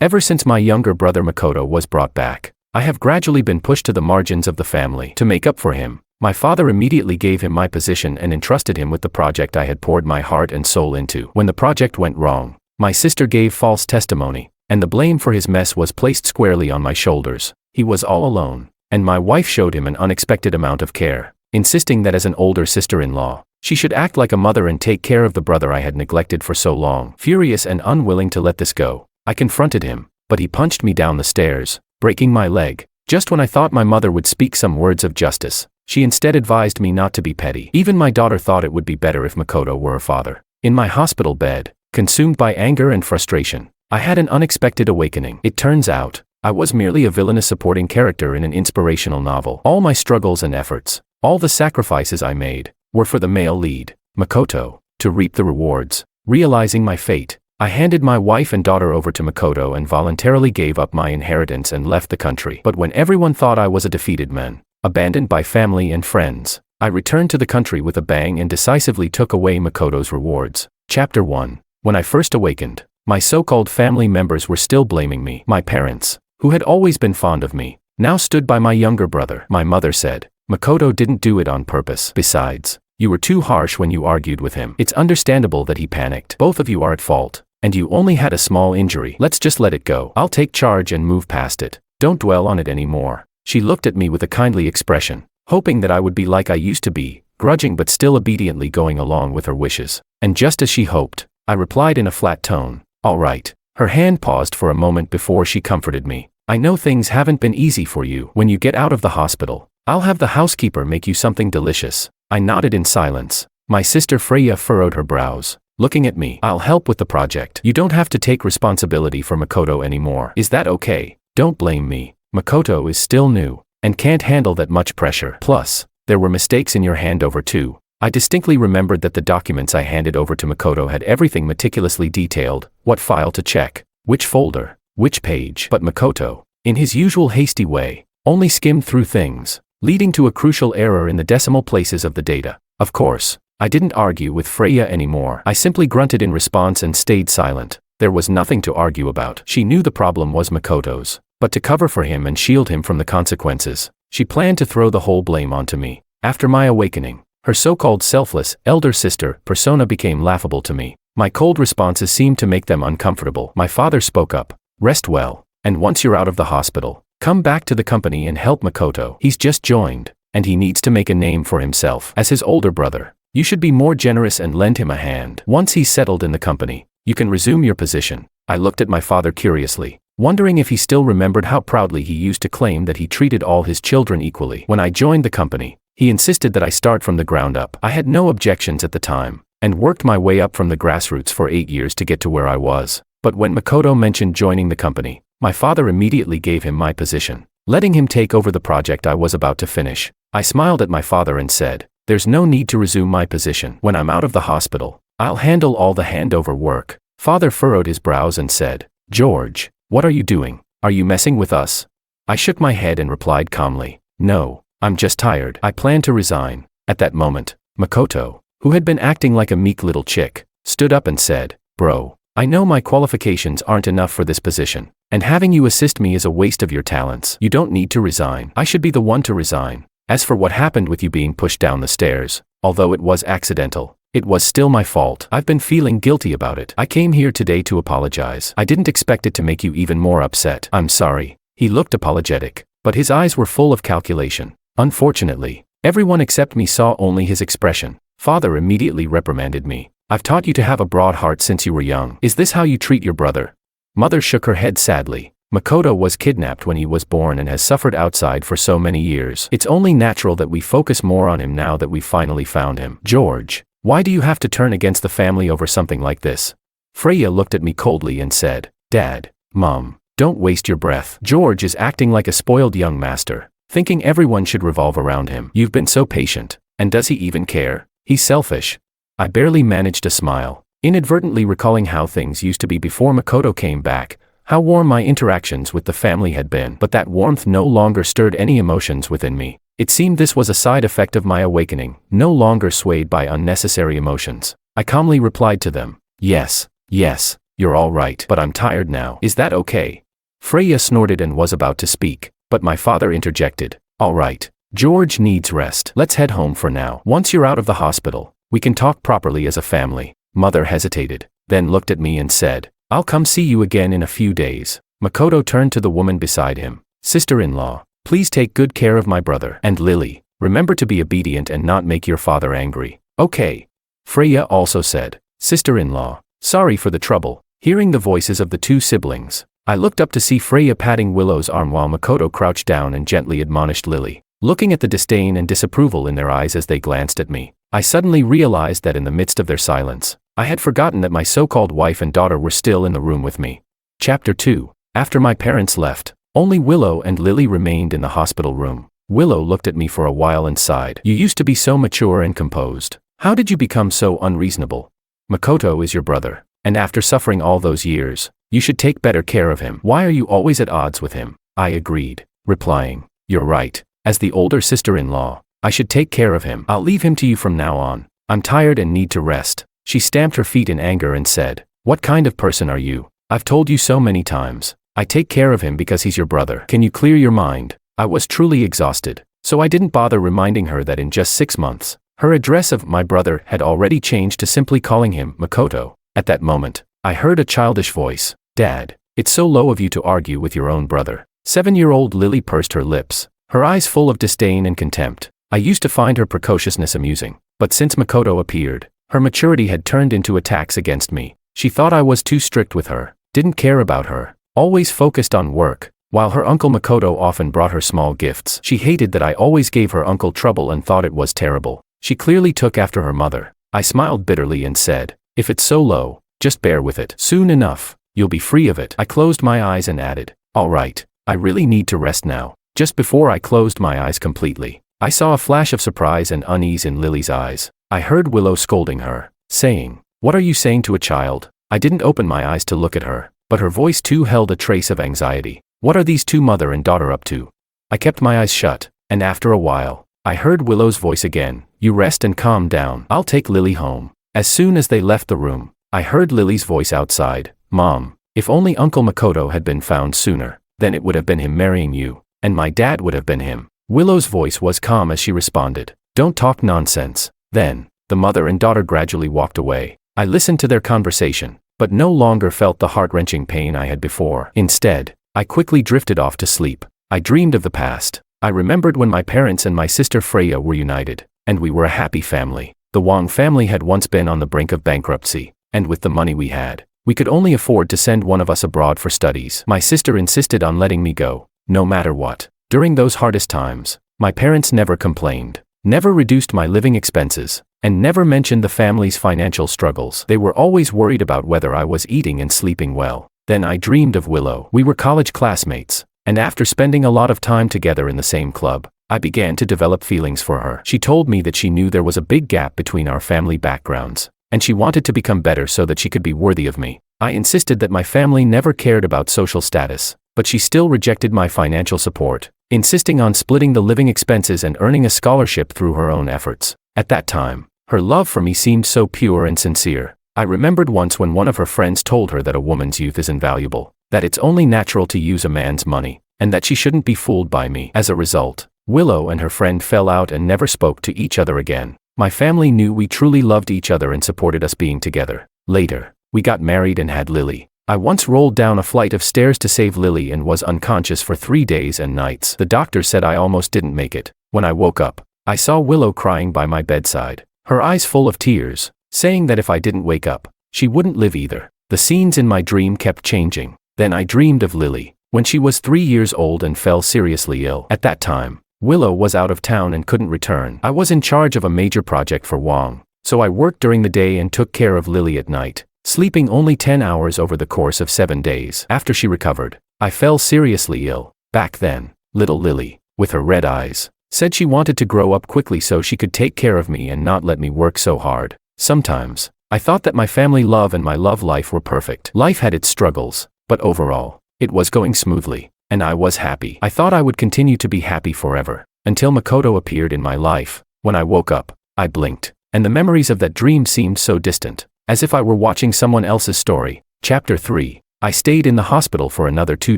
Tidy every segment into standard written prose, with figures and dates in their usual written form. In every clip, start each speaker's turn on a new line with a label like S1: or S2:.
S1: Ever since my younger brother Makoto was brought back, I have gradually been pushed to the margins of the family. To make up for him, my father immediately gave him my position and entrusted him with the project I had poured my heart and soul into. When the project went wrong, my sister gave false testimony, and the blame for his mess was placed squarely on my shoulders. He was all alone, and my wife showed him an unexpected amount of care, insisting that as an older sister-in-law, she should act like a mother and take care of the brother I had neglected for so long. Furious and unwilling to let this go, I confronted him, but he punched me down the stairs, breaking my leg. Just when I thought my mother would speak some words of justice, she instead advised me not to be petty. Even my daughter thought it would be better if Makoto were her father. In my hospital bed, consumed by anger and frustration, I had an unexpected awakening. It turns out, I was merely a villainous supporting character in an inspirational novel. All my struggles and efforts, all the sacrifices I made, were for the male lead, Makoto, to reap the rewards. Realizing my fate, I handed my wife and daughter over to Makoto and voluntarily gave up my inheritance and left the country. But when everyone thought I was a defeated man, abandoned by family and friends, I returned to the country with a bang and decisively took away Makoto's rewards. Chapter 1. When I first awakened, my so-called family members were still blaming me. My parents, who had always been fond of me, now stood by my younger brother. My mother said, "Makoto didn't do it on purpose. Besides, you were too harsh when you argued with him. It's understandable that he panicked. Both of you are at fault, and you only had a small injury. Let's just let it go. I'll take charge and move past it. Don't dwell on it anymore." She looked at me with a kindly expression, hoping that I would be like I used to be, grudging but still obediently going along with her wishes. And just as she hoped, I replied in a flat tone, "All right." Her hand paused for a moment before she comforted me. "I know things haven't been easy for you. When you get out of the hospital, I'll have the housekeeper make you something delicious." I nodded in silence. My sister Freya furrowed her brows, looking at me. "I'll help with the project. You don't have to take responsibility for Makoto anymore. Is that okay? Don't blame me. Makoto is still new, and can't handle that much pressure. Plus, there were mistakes in your handover too." I distinctly remembered that the documents I handed over to Makoto had everything meticulously detailed, what file to check, which folder, which page. But Makoto, in his usual hasty way, only skimmed through things, leading to a crucial error in the decimal places of the data. Of course, I didn't argue with Freya anymore. I simply grunted in response and stayed silent. There was nothing to argue about. She knew the problem was Makoto's, but to cover for him and shield him from the consequences, she planned to throw the whole blame onto me. After my awakening, her so-called selfless, elder sister persona became laughable to me. My cold responses seemed to make them uncomfortable. My father spoke up, "Rest well, and once you're out of the hospital, come back to the company and help Makoto. He's just joined, and he needs to make a name for himself. As his older brother, you should be more generous and lend him a hand. Once he's settled in the company, you can resume your position." I looked at my father curiously, wondering if he still remembered how proudly he used to claim that he treated all his children equally. When I joined the company, he insisted that I start from the ground up. I had no objections at the time, and worked my way up from the grassroots for 8 years to get to where I was. But when Makoto mentioned joining the company, my father immediately gave him my position, letting him take over the project I was about to finish. I smiled at my father and said, "There's no need to resume my position. When I'm out of the hospital, I'll handle all the handover work." Father furrowed his brows and said, "George, what are you doing? Are you messing with us?" I shook my head and replied calmly, "No, I'm just tired. I plan to resign." At that moment, Makoto, who had been acting like a meek little chick, stood up and said, "Bro, I know my qualifications aren't enough for this position, and having you assist me is a waste of your talents. You don't need to resign. I should be the one to resign. As for what happened with you being pushed down the stairs, although it was accidental, it was still my fault. I've been feeling guilty about it. I came here today to apologize. I didn't expect it to make you even more upset. I'm sorry." He looked apologetic, but his eyes were full of calculation. Unfortunately, everyone except me saw only his expression. Father immediately reprimanded me. "I've taught you to have a broad heart since you were young. Is this how you treat your brother?" Mother shook her head sadly. "Makoto was kidnapped when he was born and has suffered outside for so many years. It's only natural that we focus more on him now that we finally found him." "George, why do you have to turn against the family over something like this?" Freya looked at me coldly and said, "Dad, Mom, don't waste your breath. George is acting like a spoiled young master, thinking everyone should revolve around him. You've been so patient, and does he even care? He's selfish." I barely managed to smile, inadvertently recalling how things used to be before Makoto came back, how warm my interactions with the family had been. But that warmth no longer stirred any emotions within me. It seemed this was a side effect of my awakening, no longer swayed by unnecessary emotions. I calmly replied to them, "Yes, yes, You're all right, but I'm tired now. Is that okay? Freya snorted and was about to speak, but my father interjected. All right. George needs rest. Let's head home for now. Once you're out of the hospital, we can talk properly as a family. Mother hesitated, then looked at me and said, I'll come see you again in a few days. Makoto turned to the woman beside him. Sister-in-law, please take good care of my brother. And Lily, remember to be obedient and not make your father angry. Okay. Freya also said, Sister-in-law, sorry for the trouble. Hearing the voices of the two siblings, I looked up to see Freya patting Willow's arm while Makoto crouched down and gently admonished Lily. Looking at the disdain and disapproval in their eyes as they glanced at me, I suddenly realized that in the midst of their silence, I had forgotten that my so-called wife and daughter were still in the room with me. Chapter 2. After my parents left, only Willow and Lily remained in the hospital room. Willow looked at me for a while and sighed. You used to be so mature and composed. How did you become so unreasonable? Makoto is your brother, and after suffering all those years, you should take better care of him. Why are you always at odds with him? I agreed, replying, You're right. As the older sister-in-law, I should take care of him. I'll leave him to you from now on. I'm tired and need to rest. She stamped her feet in anger and said, What kind of person are you? I've told you so many times. I take care of him because he's your brother. Can you clear your mind? I was truly exhausted, so I didn't bother reminding her that in just 6 months, her address of my brother had already changed to simply calling him Makoto. At that moment, I heard a childish voice. Dad, it's so low of you to argue with your own brother. 7-year-old Lily pursed her lips, her eyes full of disdain and contempt. I used to find her precociousness amusing, but since Makoto appeared, her maturity had turned into attacks against me. She thought I was too strict with her, didn't care about her, always focused on work, while her uncle Makoto often brought her small gifts. She hated that I always gave her uncle trouble and thought it was terrible. She clearly took after her mother. I smiled bitterly and said, If it's so low, just bear with it. Soon enough, you'll be free of it. I closed my eyes and added, All right, I really need to rest now. Just before I closed my eyes completely, I saw a flash of surprise and unease in Lily's eyes. I heard Willow scolding her, saying, What are you saying to a child? I didn't open my eyes to look at her, but her voice too held a trace of anxiety. What are these two mother and daughter up to? I kept my eyes shut, and after a while, I heard Willow's voice again. You rest and calm down. I'll take Lily home. As soon as they left the room, I heard Lily's voice outside. Mom, if only Uncle Makoto had been found sooner, then it would have been him marrying you, and my dad would have been him. Willow's voice was calm as she responded, Don't talk nonsense. Then, the mother and daughter gradually walked away. I listened to their conversation, but no longer felt the heart-wrenching pain I had before. Instead, I quickly drifted off to sleep. I dreamed of the past. I remembered when my parents and my sister Freya were united, and we were a happy family. The Wong family had once been on the brink of bankruptcy, and with the money we had, we could only afford to send one of us abroad for studies. My sister insisted on letting me go, no matter what. During those hardest times, my parents never complained, never reduced my living expenses, and never mentioned the family's financial struggles. They were always worried about whether I was eating and sleeping well. Then I dreamed of Willow. We were college classmates, and after spending a lot of time together in the same club, I began to develop feelings for her. She told me that she knew there was a big gap between our family backgrounds, and she wanted to become better so that she could be worthy of me. I insisted that my family never cared about social status, but she still rejected my financial support, insisting on splitting the living expenses and earning a scholarship through her own efforts. At that time, her love for me seemed so pure and sincere. I remembered once when one of her friends told her that a woman's youth is invaluable, that it's only natural to use a man's money, and that she shouldn't be fooled by me. As a result, Willow and her friend fell out and never spoke to each other again. My family knew we truly loved each other and supported us being together. Later, we got married and had Lily. I once rolled down a flight of stairs to save Lily and was unconscious for 3 days and nights. The doctor said I almost didn't make it. When I woke up, I saw Willow crying by my bedside, her eyes full of tears, saying that if I didn't wake up, she wouldn't live either. The scenes in my dream kept changing. Then I dreamed of Lily, when she was 3 years old and fell seriously ill. At that time, Willow was out of town and couldn't return. I was in charge of a major project for Wong, so I worked during the day and took care of Lily at night, sleeping only 10 hours over the course of 7 days. After she recovered, I fell seriously ill. Back then, little Lily, with her red eyes, said she wanted to grow up quickly so she could take care of me and not let me work so hard. Sometimes, I thought that my family love and my love life were perfect. Life had its struggles, but overall, it was going smoothly, and I was happy. I thought I would continue to be happy forever, until Makoto appeared in my life. When I woke up, I blinked, and the memories of that dream seemed so distant, as if I were watching someone else's story. Chapter 3. I stayed in the hospital for another 2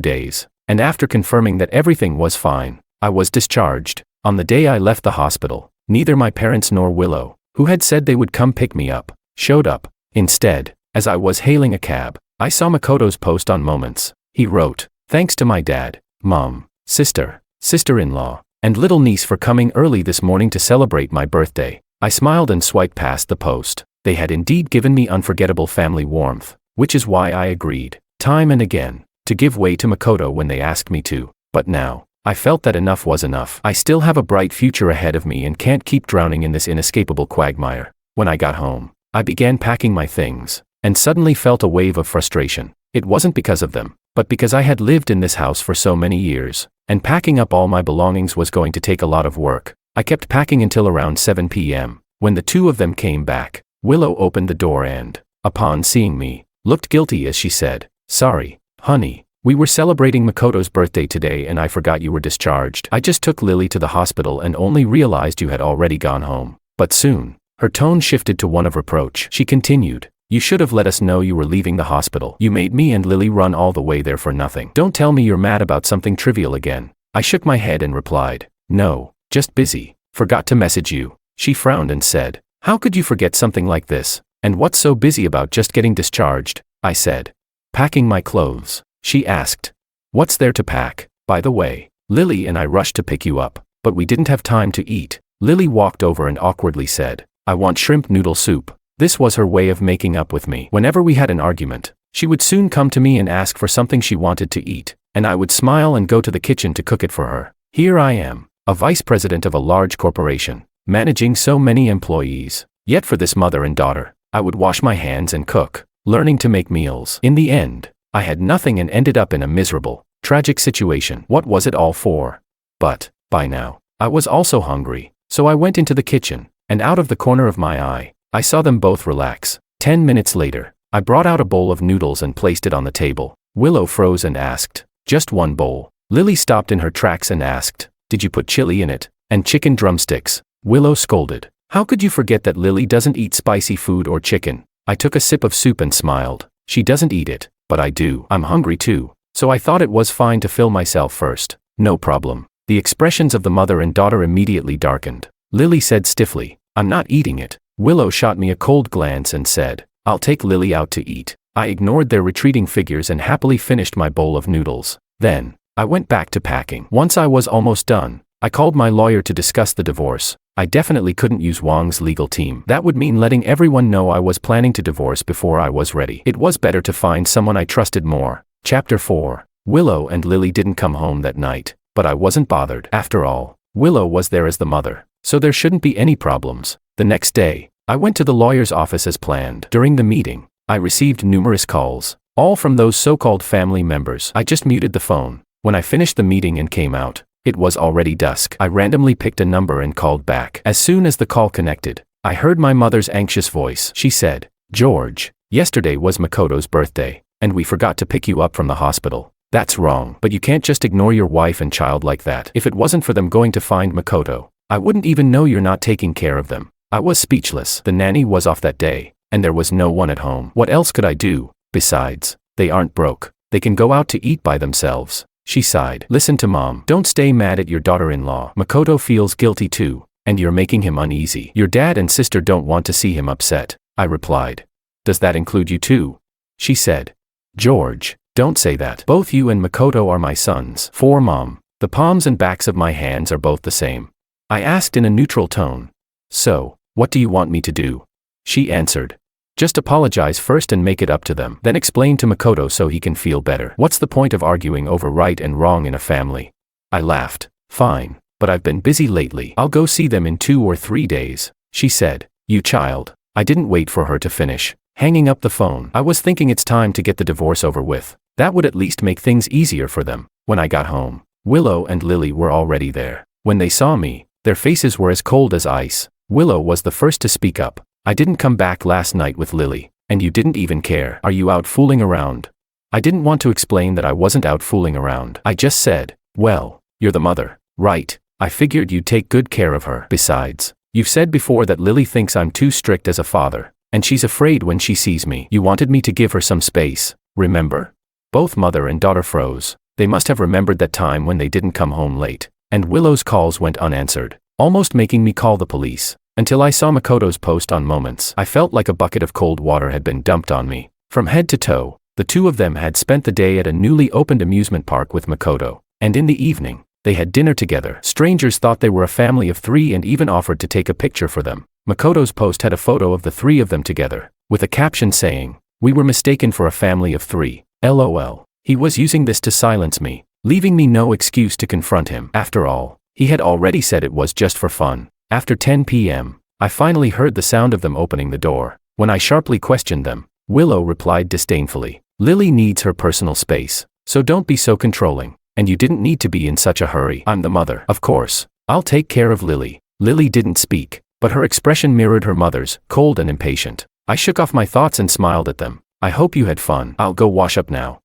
S1: days, and after confirming that everything was fine, I was discharged. On the day I left the hospital, neither my parents nor Willow, who had said they would come pick me up, showed up. Instead, as I was hailing a cab, I saw Makoto's post on Moments. He wrote, "Thanks to my dad, mom, sister, sister-in-law, and little niece for coming early this morning to celebrate my birthday." I smiled and swiped past the post. They had indeed given me unforgettable family warmth, which is why I agreed, time and again, to give way to Makoto when they asked me to. But now, I felt that enough was enough. I still have a bright future ahead of me and can't keep drowning in this inescapable quagmire. When I got home, I began packing my things, and suddenly felt a wave of frustration. It wasn't because of them, but because I had lived in this house for so many years, and packing up all my belongings was going to take a lot of work. I kept packing until around 7 p.m., when the two of them came back. Willow opened the door and, upon seeing me, looked guilty as she said, "Sorry, honey, we were celebrating Makoto's birthday today and I forgot you were discharged. I just took Lily to the hospital and only realized you had already gone home." But soon, her tone shifted to one of reproach. She continued, "You should have let us know you were leaving the hospital. You made me and Lily run all the way there for nothing. Don't tell me you're mad about something trivial again." I shook my head and replied, "No, just busy. Forgot to message you." She frowned and said, "How could you forget something like this? And what's so busy about just getting discharged?" I said, "Packing my clothes." She asked, "What's there to pack? By the way, Lily and I rushed to pick you up, but we didn't have time to eat." Lily walked over and awkwardly said, "I want shrimp noodle soup." This was her way of making up with me. Whenever we had an argument, she would soon come to me and ask for something she wanted to eat, and I would smile and go to the kitchen to cook it for her. Here I am, a vice president of a large corporation, managing so many employees. Yet for this mother and daughter, I would wash my hands and cook, learning to make meals. In the end, I had nothing and ended up in a miserable, tragic situation. What was it all for? But, by now, I was also hungry, so I went into the kitchen, and out of the corner of my eye, I saw them both relax. 10 minutes later, I brought out a bowl of noodles and placed it on the table. Willow froze and asked, "Just one bowl?" Lily stopped in her tracks and asked, "Did you put chili in it? And chicken drumsticks?" Willow scolded, "How could you forget that Lily doesn't eat spicy food or chicken?" I took a sip of soup and smiled. "She doesn't eat it, but I do. I'm hungry too, so I thought it was fine to fill myself first." "No problem." The expressions of the mother and daughter immediately darkened. Lily said stiffly, "I'm not eating it." Willow shot me a cold glance and said, "I'll take Lily out to eat." I ignored their retreating figures and happily finished my bowl of noodles. Then, I went back to packing. Once I was almost done, I called my lawyer to discuss the divorce. I definitely couldn't use Wang's legal team. That would mean letting everyone know I was planning to divorce before I was ready. It was better to find someone I trusted more. Chapter 4. Willow and Lily didn't come home that night, but I wasn't bothered. After all, Willow was there as the mother, so there shouldn't be any problems. The next day, I went to the lawyer's office as planned. During the meeting, I received numerous calls, all from those so-called family members. I just muted the phone. When I finished the meeting and came out, it was already dusk. I randomly picked a number and called back. As soon as the call connected, I heard my mother's anxious voice. She said, "George, yesterday was Makoto's birthday, and we forgot to pick you up from the hospital." "That's wrong, but you can't just ignore your wife and child like that. If it wasn't for them going to find Makoto, I wouldn't even know you're not taking care of them." I was speechless. The nanny was off that day, and there was no one at home. What else could I do? Besides, they aren't broke. They can go out to eat by themselves. She sighed. "Listen to Mom. Don't stay mad at your daughter-in-law. Makoto feels guilty too, and you're making him uneasy. Your dad and sister don't want to see him upset." I replied. "Does that include you too?" She said. "George, don't say that. Both you and Makoto are my sons." "For Mom, the palms and backs of my hands are both the same." I asked in a neutral tone. "So, what do you want me to do?" She answered, "Just apologize first and make it up to them. Then explain to Makoto so he can feel better. What's the point of arguing over right and wrong in a family?" I laughed. "Fine, but I've been busy lately. I'll go see them in 2 or 3 days." She said, "You child." I didn't wait for her to finish. Hanging up the phone, I was thinking it's time to get the divorce over with. That would at least make things easier for them. When I got home, Willow and Lily were already there. When they saw me, their faces were as cold as ice. Willow was the first to speak up. "I didn't come back last night with Lily, and you didn't even care. Are you out fooling around?" I didn't want to explain that I wasn't out fooling around. I just said, "Well, you're the mother, right? I figured you'd take good care of her. Besides, you've said before that Lily thinks I'm too strict as a father." And she's afraid when she sees me. You wanted me to give her some space, remember? Both mother and daughter froze. They must have remembered that time when they didn't come home late. And Willow's calls went unanswered, almost making me call the police. Until I saw Makoto's post on Moments, I felt like a bucket of cold water had been dumped on me. From head to toe, the two of them had spent the day at a newly opened amusement park with Makoto, and in the evening, they had dinner together. Strangers thought they were a family of 3 and even offered to take a picture for them. Makoto's post had a photo of the 3 of them together, with a caption saying, "We were mistaken for a family of 3, LOL. He was using this to silence me, leaving me no excuse to confront him. After all, he had already said it was just for fun. After 10 p.m., I finally heard the sound of them opening the door. When I sharply questioned them, Willow replied disdainfully, "Lily needs her personal space, so don't be so controlling. And you didn't need to be in such a hurry. I'm the mother. Of course, I'll take care of Lily." Lily didn't speak, but her expression mirrored her mother's, cold and impatient. I shook off my thoughts and smiled at them. "I hope you had fun. I'll go wash up now.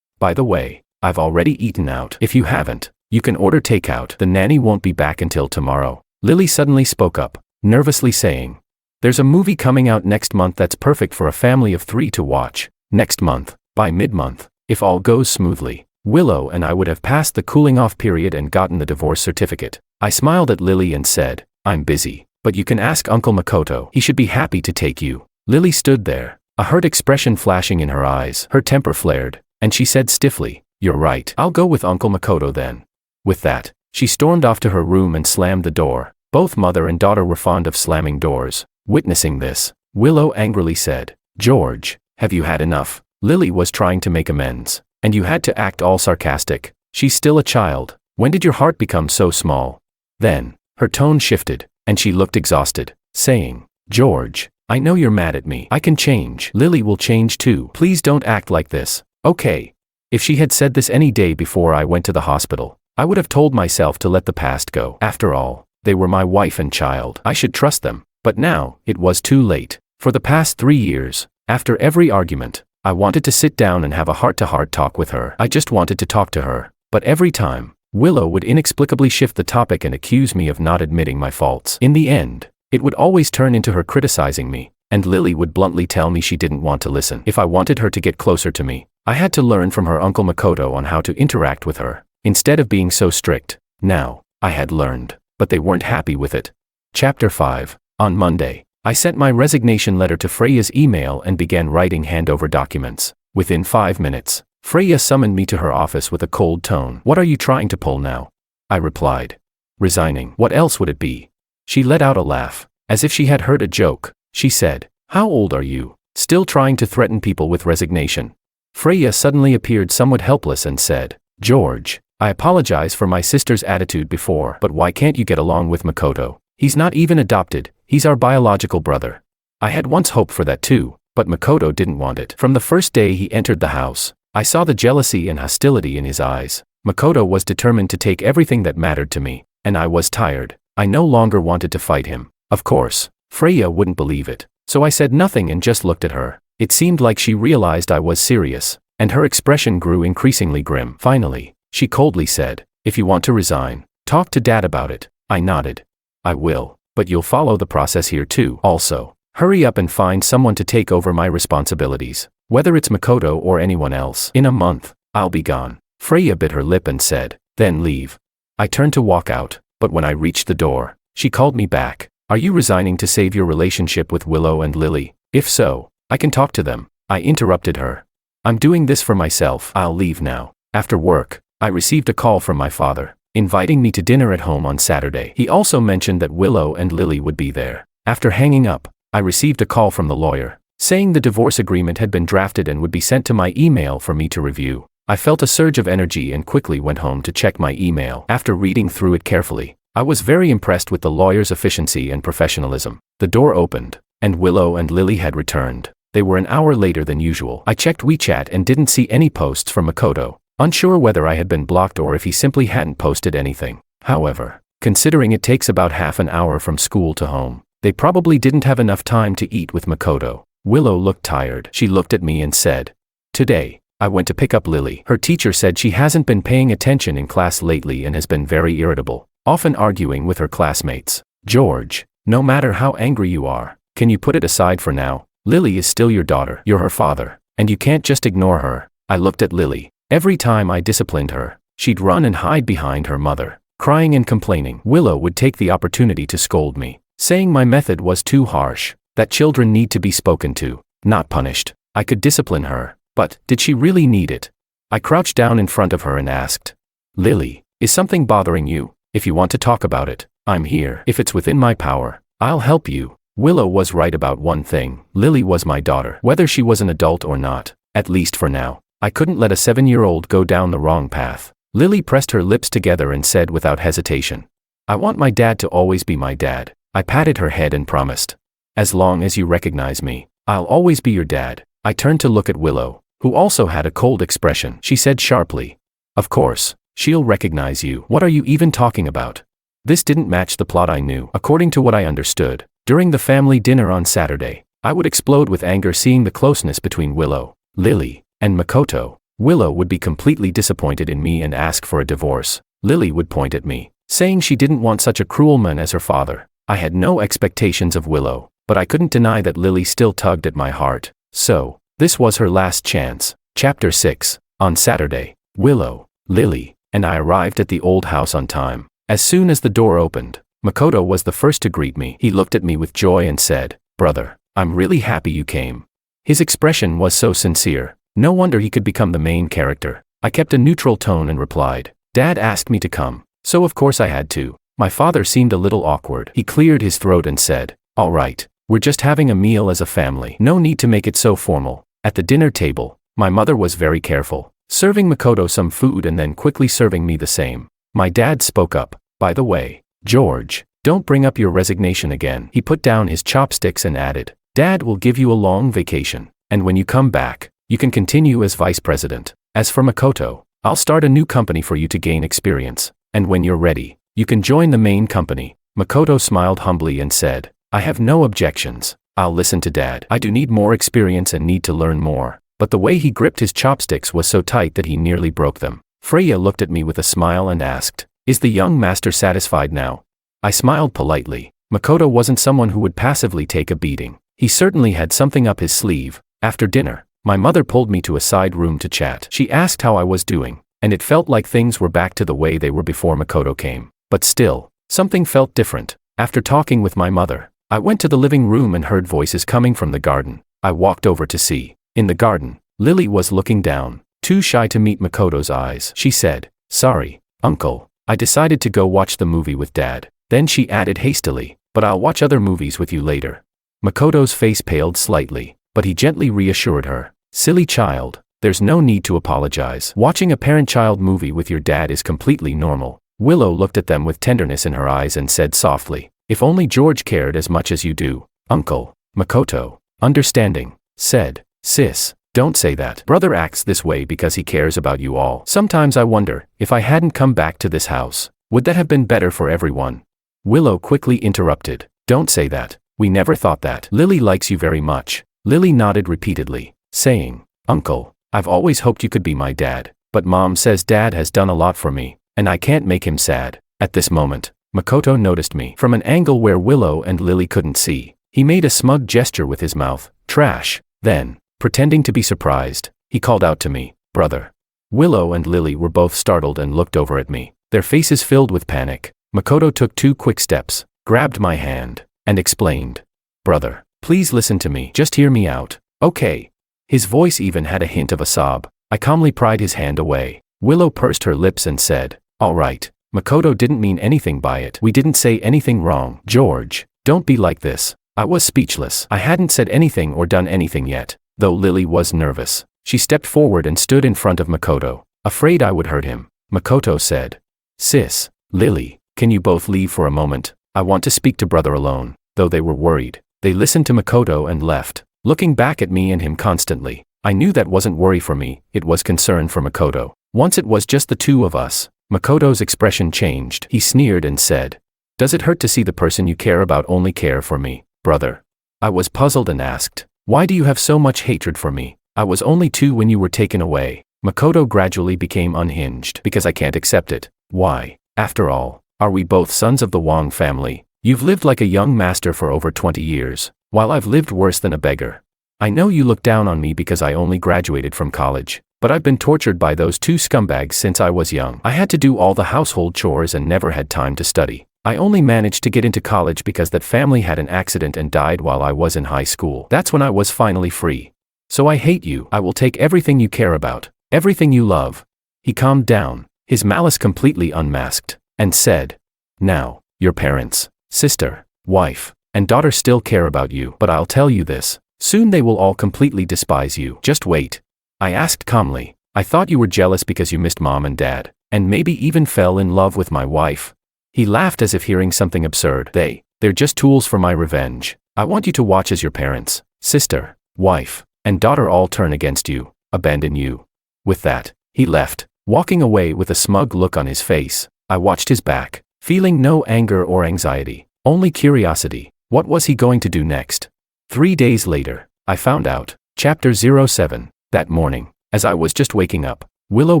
S1: By the way, I've already eaten out. If you haven't, you can order takeout. The nanny won't be back until tomorrow." Lily suddenly spoke up, nervously saying, "There's a movie coming out next month that's perfect for a family of 3 to watch. Next month, by mid-month, if all goes smoothly, Willow and I would have passed the cooling-off period and gotten the divorce certificate." I smiled at Lily and said, "I'm busy, but you can ask Uncle Makoto. He should be happy to take you." Lily stood there, a hurt expression flashing in her eyes. Her temper flared, and she said stiffly, "You're right. I'll go with Uncle Makoto then." With that, she stormed off to her room and slammed the door. Both mother and daughter were fond of slamming doors. Witnessing this, Willow angrily said, "George, have you had enough?" Lily was trying to make amends, and you had to act all sarcastic. "She's still a child. When did your heart become so small?" Then, her tone shifted, and she looked exhausted, saying, "George, I know you're mad at me. I can change. Lily will change too. Please don't act like this, okay?" If she had said this any day before I went to the hospital, I would have told myself to let the past go. After all, they were my wife and child. I should trust them. But now, it was too late. For the past 3 years, after every argument, I wanted to sit down and have a heart-to-heart talk with her. I just wanted to talk to her. But every time, Willow would inexplicably shift the topic and accuse me of not admitting my faults. In the end, it would always turn into her criticizing me, and Lily would bluntly tell me she didn't want to listen. If I wanted her to get closer to me, I had to learn from her Uncle Makoto on how to interact with her, instead of being so strict. Now, I had learned, but they weren't happy with it. Chapter 5. On Monday, I sent my resignation letter to Freya's email and began writing handover documents. Within 5 minutes, Freya summoned me to her office with a cold tone. "What are you trying to pull now?" I replied. "Resigning. What else would it be?" She let out a laugh, as if she had heard a joke. She said, "How old are you? Still trying to threaten people with resignation?" Freya suddenly appeared somewhat helpless and said, "George, I apologize for my sister's attitude before, but why can't you get along with Makoto? He's not even adopted, he's our biological brother." I had once hoped for that too, but Makoto didn't want it. From the first day he entered the house, I saw the jealousy and hostility in his eyes. Makoto was determined to take everything that mattered to me, and I was tired. I no longer wanted to fight him. Of course, Freya wouldn't believe it, so I said nothing and just looked at her. It seemed like she realized I was serious, and her expression grew increasingly grim. Finally, she coldly said, "If you want to resign, talk to Dad about it." I nodded. "I will, but you'll follow the process here too. Also, hurry up and find someone to take over my responsibilities, whether it's Makoto or anyone else. In a month, I'll be gone." Freya bit her lip and said, "Then leave." I turned to walk out, but when I reached the door, she called me back. "Are you resigning to save your relationship with Willow and Lily? If so, I can talk to them." I interrupted her. "I'm doing this for myself. I'll leave now." After work, I received a call from my father, inviting me to dinner at home on Saturday. He also mentioned that Willow and Lily would be there. After hanging up, I received a call from the lawyer, saying the divorce agreement had been drafted and would be sent to my email for me to review. I felt a surge of energy and quickly went home to check my email. After reading through it carefully, I was very impressed with the lawyer's efficiency and professionalism. The door opened, and Willow and Lily had returned. They were an hour later than usual. I checked WeChat and didn't see any posts from Makoto, unsure whether I had been blocked or if he simply hadn't posted anything. However, considering it takes about half an hour from school to home, they probably didn't have enough time to eat with Makoto. Willow looked tired. She looked at me and said, "Today, I went to pick up Lily. Her teacher said she hasn't been paying attention in class lately and has been very irritable, often arguing with her classmates. George, no matter how angry you are, Can you put it aside for now? Lily is still your daughter. You're her father, and you can't just ignore her. I looked at Lily. Every time I disciplined her, she'd run and hide behind her mother, crying and complaining. Willow would take the opportunity to scold me, saying my method was too harsh, that children need to be spoken to, not punished. I could discipline her, but did she really need it? I crouched down in front of her and asked, Lily, is something bothering you? If you want to talk about it, I'm here. If it's within my power, I'll help you. Willow was right about one thing. Lily was my daughter, whether she was an adult or not, at least for now. I couldn't let a 7-year-old go down the wrong path. Lily pressed her lips together and said without hesitation, I want my dad to always be my dad. I patted her head and promised, as long as you recognize me, I'll always be your dad. I turned to look at Willow, who also had a cold expression. She said sharply, of course, she'll recognize you. What are you even talking about? This didn't match the plot I knew. According to what I understood, during the family dinner on Saturday, I would explode with anger seeing the closeness between Willow, Lily, and Makoto. Willow would be completely disappointed in me and ask for a divorce. Lily would point at me, saying she didn't want such a cruel man as her father. I had no expectations of Willow, but I couldn't deny that Lily still tugged at my heart. So, this was her last chance. Chapter 6. On Saturday, Willow, Lily, and I arrived at the old house on time. As soon as the door opened, Makoto was the first to greet me. He looked at me with joy and said, Brother, I'm really happy you came. His expression was so sincere. No wonder he could become the main character. I kept a neutral tone and replied, Dad asked me to come, so of course I had to. My father seemed a little awkward. He cleared his throat and said, All right, we're just having a meal as a family. No need to make it so formal. At the dinner table, my mother was very careful, serving Makoto some food and then quickly serving me the same. My dad spoke up, By the way, George, don't bring up your resignation again. He put down his chopsticks and added, Dad will give you a long vacation, and when you come back, you can continue as vice president. As for Makoto, I'll start a new company for you to gain experience, and when you're ready, you can join the main company. Makoto smiled humbly and said, I have no objections. I'll listen to Dad. I do need more experience and need to learn more. But the way he gripped his chopsticks was so tight that he nearly broke them. Freya looked at me with a smile and asked, Is the young master satisfied now? I smiled politely. Makoto wasn't someone who would passively take a beating. He certainly had something up his sleeve. After dinner, my mother pulled me to a side room to chat. She asked how I was doing, and it felt like things were back to the way they were before Makoto came. But still, something felt different. After talking with my mother, I went to the living room and heard voices coming from the garden. I walked over to see. In the garden, Lily was looking down, too shy to meet Makoto's eyes. She said, Sorry, Uncle, I decided to go watch the movie with Dad. Then she added hastily, But I'll watch other movies with you later. Makoto's face paled slightly, but he gently reassured her. Silly child, there's no need to apologize. Watching a parent-child movie with your dad is completely normal. Willow looked at them with tenderness in her eyes and said softly, If only George cared as much as you do, Uncle. Makoto, understanding, said, Sis, don't say that. Brother acts this way because he cares about you all. Sometimes I wonder, if I hadn't come back to this house, would that have been better for everyone? Willow quickly interrupted, Don't say that. We never thought that. Lily likes you very much. Lily nodded repeatedly, saying, Uncle, I've always hoped you could be my dad, but Mom says Dad has done a lot for me, and I can't make him sad. At this moment, Makoto noticed me from an angle where Willow and Lily couldn't see. He made a smug gesture with his mouth, Trash. Then, pretending to be surprised, he called out to me, Brother. Willow and Lily were both startled and looked over at me, their faces filled with panic. Makoto took 2 quick steps, grabbed my hand, and explained, Brother, please listen to me. Just hear me out, okay? His voice even had a hint of a sob. I calmly pried his hand away. Willow pursed her lips and said, All right. Makoto didn't mean anything by it. We didn't say anything wrong. George, don't be like this. I was speechless. I hadn't said anything or done anything yet, though Lily was nervous. She stepped forward and stood in front of Makoto, afraid I would hurt him. Makoto said, Sis, Lily, can you both leave for a moment? I want to speak to Brother alone. Though they were worried, they listened to Makoto and left, looking back at me and him constantly. I knew that wasn't worry for me, it was concern for Makoto. Once it was just the 2 of us, Makoto's expression changed. He sneered and said, Does it hurt to see the person you care about only care for me, brother? I was puzzled and asked, Why do you have so much hatred for me? I was only 2 when you were taken away. Makoto gradually became unhinged. Because I can't accept it. Why? After all, are we both sons of the Wong family? You've lived like a young master for over 20 years. while I've lived worse than a beggar. I know you look down on me because I only graduated from college, but I've been tortured by those two scumbags since I was young. I had to do all the household chores and never had time to study. I only managed to get into college because that family had an accident and died while I was in high school. That's when I was finally free. So I hate you. I will take everything you care about, everything you love." He calmed down, his malice completely unmasked, and said, "Now, your parents, sister, wife, and daughter still care about you, but I'll tell you this. Soon they will all completely despise you. Just wait." I asked calmly, "I thought you were jealous because you missed mom and dad, and maybe even fell in love with my wife." He laughed as if hearing something absurd. They're just tools for my revenge. I want you to watch as your parents, sister, wife, and daughter all turn against you, abandon you." With that, he left, walking away with a smug look on his face. I watched his back, feeling no anger or anxiety, only curiosity. What was he going to do next? 3 days later, I found out. Chapter 07. That morning, as I was just waking up, Willow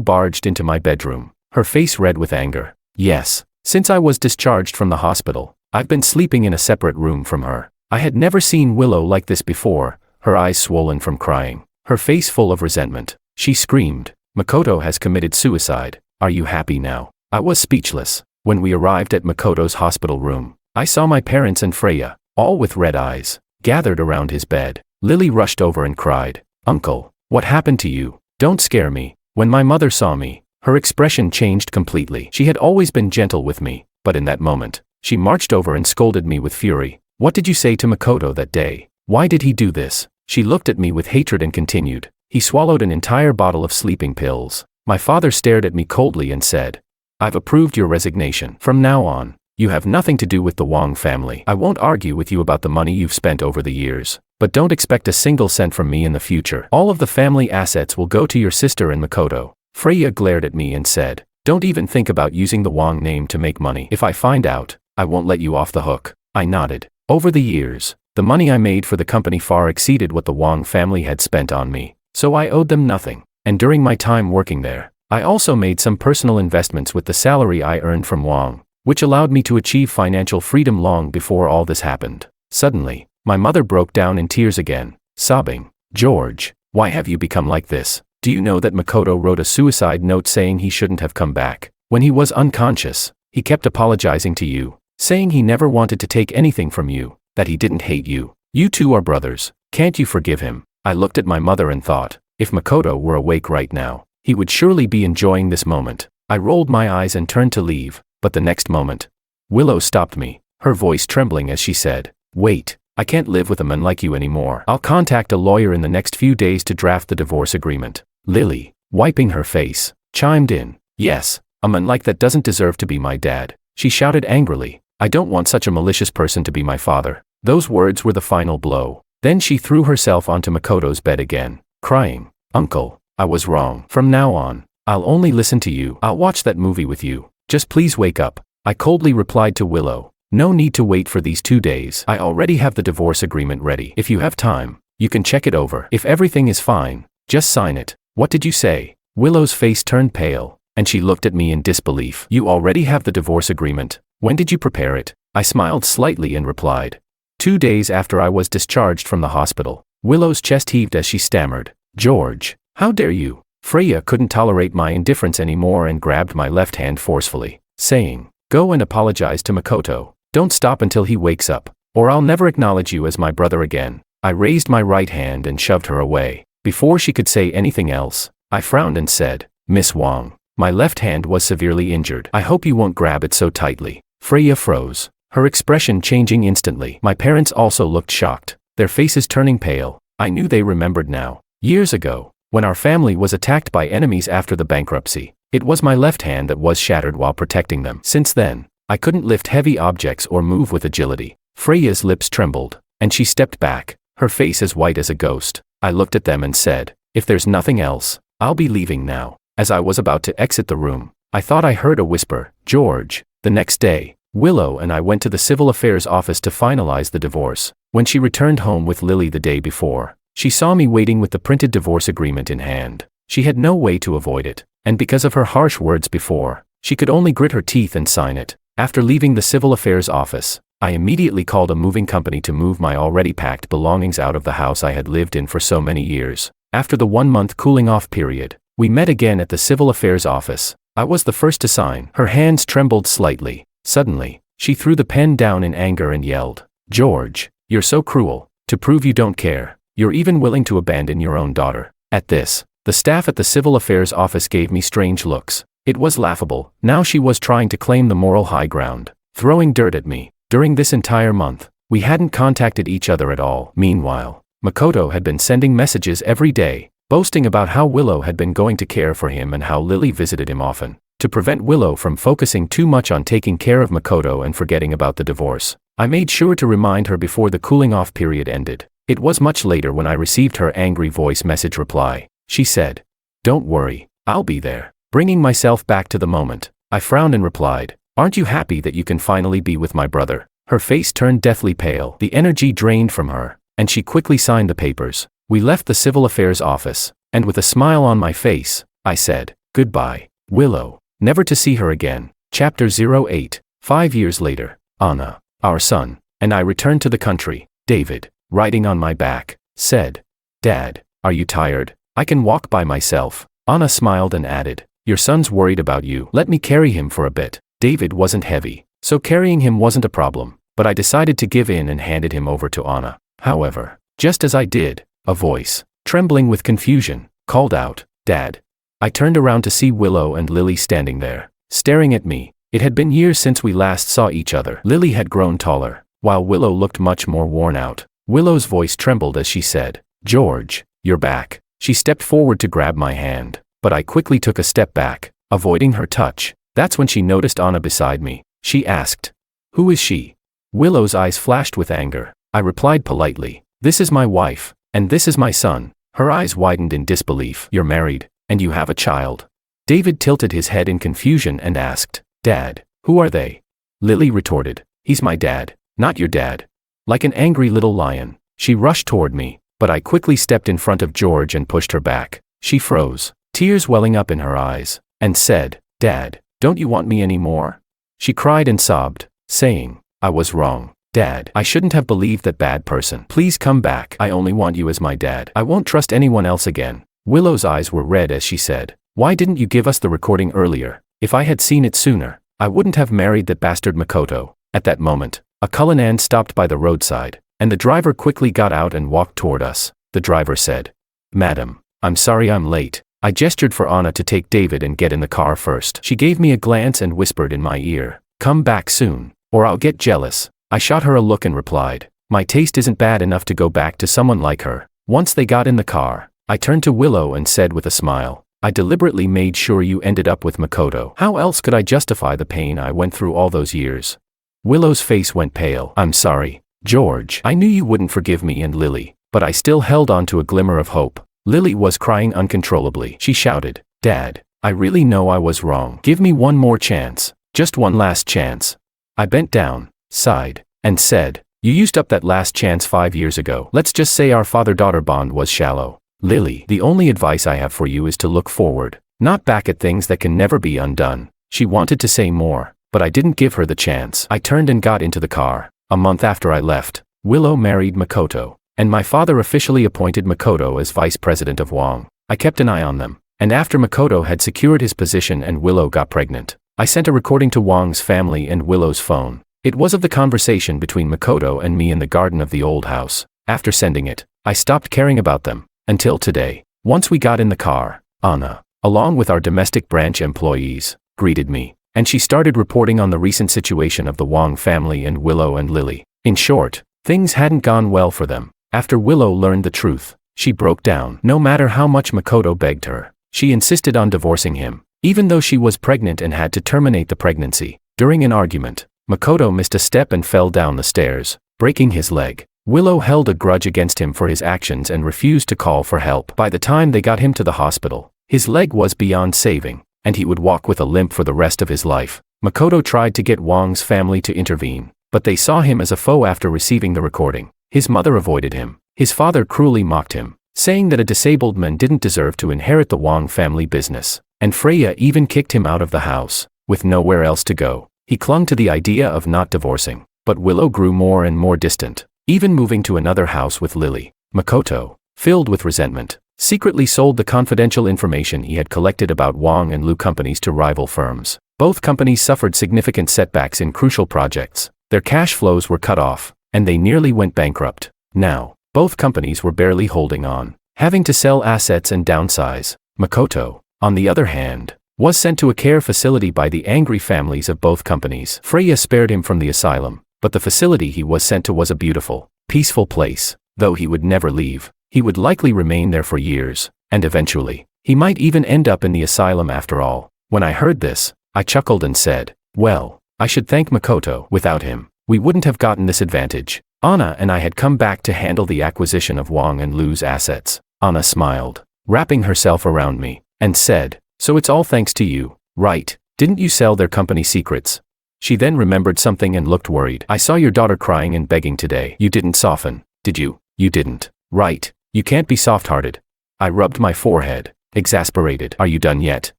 S1: barged into my bedroom, her face red with anger. Yes, since I was discharged from the hospital, I've been sleeping in a separate room from her. I had never seen Willow like this before, her eyes swollen from crying, her face full of resentment. She screamed, "Makoto has committed suicide. Are you happy now?" I was speechless. When we arrived at Makoto's hospital room, I saw my parents and Freya, all with red eyes, gathered around his bed. Lily rushed over and cried, "Uncle, what happened to you? Don't scare me." When my mother saw me, her expression changed completely. She had always been gentle with me, but in that moment, she marched over and scolded me with fury. "What did you say to Makoto that day? Why did he do this?" She looked at me with hatred and continued, "He swallowed an entire bottle of sleeping pills." My father stared at me coldly and said, "I've approved your resignation. From now on, you have nothing to do with the Wong family. I won't argue with you about the money you've spent over the years, but don't expect a single cent from me in the future. All of the family assets will go to your sister and Makoto." Freya glared at me and said, "Don't even think about using the Wong name to make money. If I find out, I won't let you off the hook." I nodded. Over the years, the money I made for the company far exceeded what the Wong family had spent on me, so I owed them nothing. And during my time working there, I also made some personal investments with the salary I earned from Wong, which allowed me to achieve financial freedom long before all this happened. Suddenly, my mother broke down in tears again, sobbing, "George, why have you become like this? Do you know that Makoto wrote a suicide note saying he shouldn't have come back? When he was unconscious, he kept apologizing to you, saying he never wanted to take anything from you, that he didn't hate you. You two are brothers. Can't you forgive him?" I looked at my mother and thought, if Makoto were awake right now, he would surely be enjoying this moment. I rolled my eyes and turned to leave, but the next moment, Willow stopped me, her voice trembling as she said, "Wait, I can't live with a man like you anymore. I'll contact a lawyer in the next few days to draft the divorce agreement." Lily, wiping her face, chimed in, "Yes, a man like that doesn't deserve to be my dad." She shouted angrily, "I don't want such a malicious person to be my father." Those words were the final blow. Then she threw herself onto Makoto's bed again, crying, "Uncle, I was wrong. From now on, I'll only listen to you. I'll watch that movie with you. Just please wake up." I coldly replied to Willow, "No need to wait for these 2 days. I already have the divorce agreement ready. If you have time, you can check it over. If everything is fine, just sign it." "What did you say?" Willow's face turned pale, and she looked at me in disbelief. "You already have the divorce agreement. When did you prepare it?" I smiled slightly and replied, 2 days after I was discharged from the hospital." Willow's chest heaved as she stammered, "George, how dare you?" Freya couldn't tolerate my indifference anymore and grabbed my left hand forcefully, saying, "Go and apologize to Makoto. Don't stop until he wakes up, or I'll never acknowledge you as my brother again." I raised my right hand and shoved her away. Before she could say anything else, I frowned and said, "Miss Wong, my left hand was severely injured. I hope you won't grab it so tightly." Freya froze, her expression changing instantly. My parents also looked shocked, their faces turning pale. I knew they remembered now. Years ago, when our family was attacked by enemies after the bankruptcy, it was my left hand that was shattered while protecting them. Since then, I couldn't lift heavy objects or move with agility. Freya's lips trembled, and she stepped back, her face as white as a ghost. I looked at them and said, "If there's nothing else, I'll be leaving now." As I was about to exit the room, I thought I heard a whisper, "George." The next day, Willow and I went to the civil affairs office to finalize the divorce. When she returned home with Lily the day before, she saw me waiting with the printed divorce agreement in hand. She had no way to avoid it, and because of her harsh words before, she could only grit her teeth and sign it. After leaving the civil affairs office, I immediately called a moving company to move my already packed belongings out of the house I had lived in for so many years. After the 1-month cooling-off period, we met again at the Civil Affairs office. I was the first to sign. Her hands trembled slightly. Suddenly, she threw the pen down in anger and yelled, "George, you're so cruel. To prove you don't care, you're even willing to abandon your own daughter." At this, the staff at the Civil Affairs office gave me strange looks. It was laughable. Now she was trying to claim the moral high ground, throwing dirt at me. During this entire month, we hadn't contacted each other at all. Meanwhile, Makoto had been sending messages every day, boasting about how Willow had been going to care for him and how Lily visited him often. To prevent Willow from focusing too much on taking care of Makoto and forgetting about the divorce, I made sure to remind her before the cooling-off period ended. It was much later when I received her angry voice message reply. She said, "Don't worry, I'll be there." Bringing myself back to the moment, I frowned and replied, "Aren't you happy that you can finally be with my brother?" Her face turned deathly pale. The energy drained from her, and she quickly signed the papers. We left the Civil Affairs office, and with a smile on my face, I said, "Goodbye, Willow," never to see her again. Chapter 08. 5 years later, Anna, our son, and I returned to the country. David, riding on my back, said, "Dad, are you tired? I can walk by myself." Anna smiled and added, "Your son's worried about you. Let me carry him for a bit." David wasn't heavy, so carrying him wasn't a problem, but I decided to give in and handed him over to Anna. However, just as I did, a voice, trembling with confusion, called out, "Dad." I turned around to see Willow and Lily standing there, staring at me. It had been years since we last saw each other. Lily had grown taller, while Willow looked much more worn out. Willow's voice trembled as she said, "George, you're back." She stepped forward to grab my hand, but I quickly took a step back, avoiding her touch. That's when she noticed Anna beside me. She asked, "Who is she?" Willow's eyes flashed with anger. I replied politely, "This is my wife, and this is my son." Her eyes widened in disbelief. "You're married, and you have a child?" David tilted his head in confusion and asked, "Dad, who are they?" Lily retorted, "He's my dad, not your dad." Like an angry little lion, she rushed toward me, but I quickly stepped in front of George and pushed her back. She froze, tears welling up in her eyes, and said, "Dad, don't you want me anymore?" She cried and sobbed, saying, "I was wrong. Dad, I shouldn't have believed that bad person. Please come back. I only want you as my dad. I won't trust anyone else again." Willow's eyes were red as she said, "Why didn't you give us the recording earlier? If I had seen it sooner, I wouldn't have married that bastard Makoto." At that moment, a Cullinan stopped by the roadside, and the driver quickly got out and walked toward us. The driver said, "Madam, I'm sorry I'm late." I gestured for Anna to take David and get in the car first. She gave me a glance and whispered in my ear, "Come back soon, or I'll get jealous." I shot her a look and replied, "My taste isn't bad enough to go back to someone like her." Once they got in the car, I turned to Willow and said with a smile, "I deliberately made sure you ended up with Makoto. How else could I justify the pain I went through all those years?" Willow's face went pale. "I'm sorry, George. I knew you wouldn't forgive me and Lily, but I still held on to a glimmer of hope." Lily was crying uncontrollably. She shouted, "Dad, I really know I was wrong. Give me one more chance, just one last chance." I bent down, sighed, and said, "You used up that last chance 5 years ago. Let's just say our father-daughter bond was shallow. Lily, the only advice I have for you is to look forward, not back at things that can never be undone." She wanted to say more, but I didn't give her the chance. I turned and got into the car. A month after I left, Willow married Makoto, and my father officially appointed Makoto as vice president of Wong. I kept an eye on them, and after Makoto had secured his position and Willow got pregnant, I sent a recording to Wong's family and Willow's phone. It was of the conversation between Makoto and me in the garden of the old house. After sending it, I stopped caring about them, until today. Once we got in the car, Anna, along with our domestic branch employees, greeted me, and she started reporting on the recent situation of the Wong family and Willow and Lily. In short, things hadn't gone well for them. After Willow learned the truth, she broke down. No matter how much Makoto begged her, she insisted on divorcing him, even though she was pregnant and had to terminate the pregnancy. During an argument, Makoto missed a step and fell down the stairs, breaking his leg. Willow held a grudge against him for his actions and refused to call for help. By the time they got him to the hospital, his leg was beyond saving, and he would walk with a limp for the rest of his life. Makoto tried to get Wong's family to intervene, but they saw him as a foe after receiving the recording. His mother avoided him. His father cruelly mocked him, saying that a disabled man didn't deserve to inherit the Wong family business, and Freya even kicked him out of the house. With nowhere else to go, he clung to the idea of not divorcing. But Willow grew more and more distant, even moving to another house with Lily. Makoto, filled with resentment, secretly sold the confidential information he had collected about Wang and Lu companies to rival firms. Both companies suffered significant setbacks in crucial projects. Their cash flows were cut off, and they nearly went bankrupt. Now, both companies were barely holding on, having to sell assets and downsize. Makoto, on the other hand, was sent to a care facility by the angry families of both companies. Freya spared him from the asylum, but the facility he was sent to was a beautiful, peaceful place. Though he would never leave, he would likely remain there for years, and eventually, he might even end up in the asylum after all. When I heard this, I chuckled and said, well, I should thank Makoto. Without him, we wouldn't have gotten this advantage. Anna and I had come back to handle the acquisition of Wang and Lu's assets. Anna smiled, wrapping herself around me, and said, so it's all thanks to you, right? Didn't you sell their company secrets? She then remembered something and looked worried. I saw your daughter crying and begging today. You didn't soften, did you? You didn't. Right, you can't be soft-hearted. I rubbed my forehead, exasperated. Are you done yet?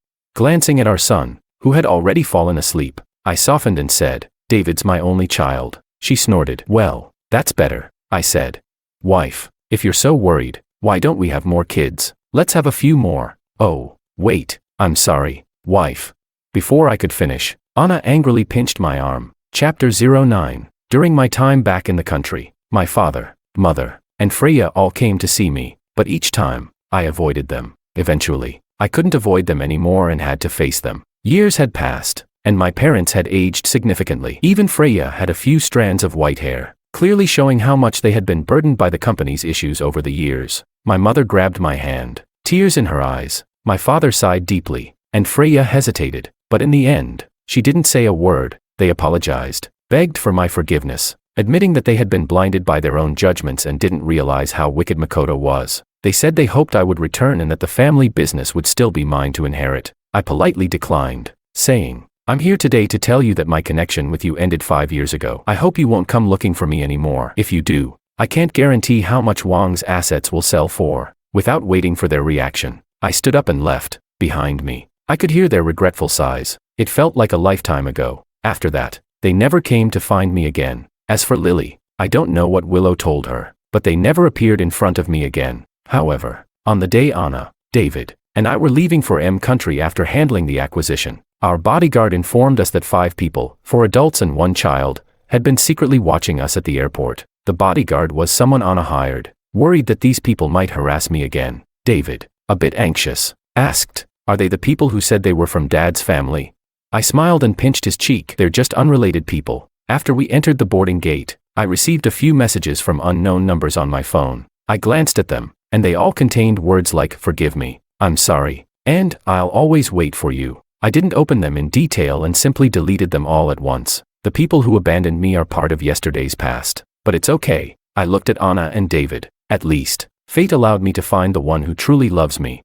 S1: Glancing at our son, who had already fallen asleep, I softened and said, David's my only child. She snorted. Well, that's better, I said. Wife, if you're so worried, why don't we have more kids? Let's have a few more. Oh, wait, I'm sorry, wife. Before I could finish, Anna angrily pinched my arm. Chapter 09. During my time back in the country, my father, mother, and Freya all came to see me, but each time, I avoided them. Eventually, I couldn't avoid them anymore and had to face them. Years had passed, and my parents had aged significantly. Even Freya had a few strands of white hair, clearly showing how much they had been burdened by the company's issues over the years. My mother grabbed my hand, tears in her eyes. My father sighed deeply, and Freya hesitated, but in the end, she didn't say a word. They apologized, begged for my forgiveness, admitting that they had been blinded by their own judgments and didn't realize how wicked Makoto was. They said they hoped I would return and that the family business would still be mine to inherit. I politely declined, saying, I'm here today to tell you that my connection with you ended 5 years ago. I hope you won't come looking for me anymore. If you do, I can't guarantee how much Wang's assets will sell for. Without waiting for their reaction, I stood up and left. Behind me, I could hear their regretful sighs. It felt like a lifetime ago. After that, they never came to find me again. As for Lily, I don't know what Willow told her, but they never appeared in front of me again. However, on the day Anna, David, and I were leaving for M country after handling the acquisition, our bodyguard informed us that 5 people, 4 adults and 1 child, had been secretly watching us at the airport. The bodyguard was someone Anna hired, worried that these people might harass me again. David, a bit anxious, asked, are they the people who said they were from Dad's family? I smiled and pinched his cheek. They're just unrelated people. After we entered the boarding gate, I received a few messages from unknown numbers on my phone. I glanced at them, and they all contained words like, forgive me, I'm sorry, and I'll always wait for you. I didn't open them in detail and simply deleted them all at once. The people who abandoned me are part of yesterday's past. But it's okay. I looked at Anna and David. At least, fate allowed me to find the one who truly loves me.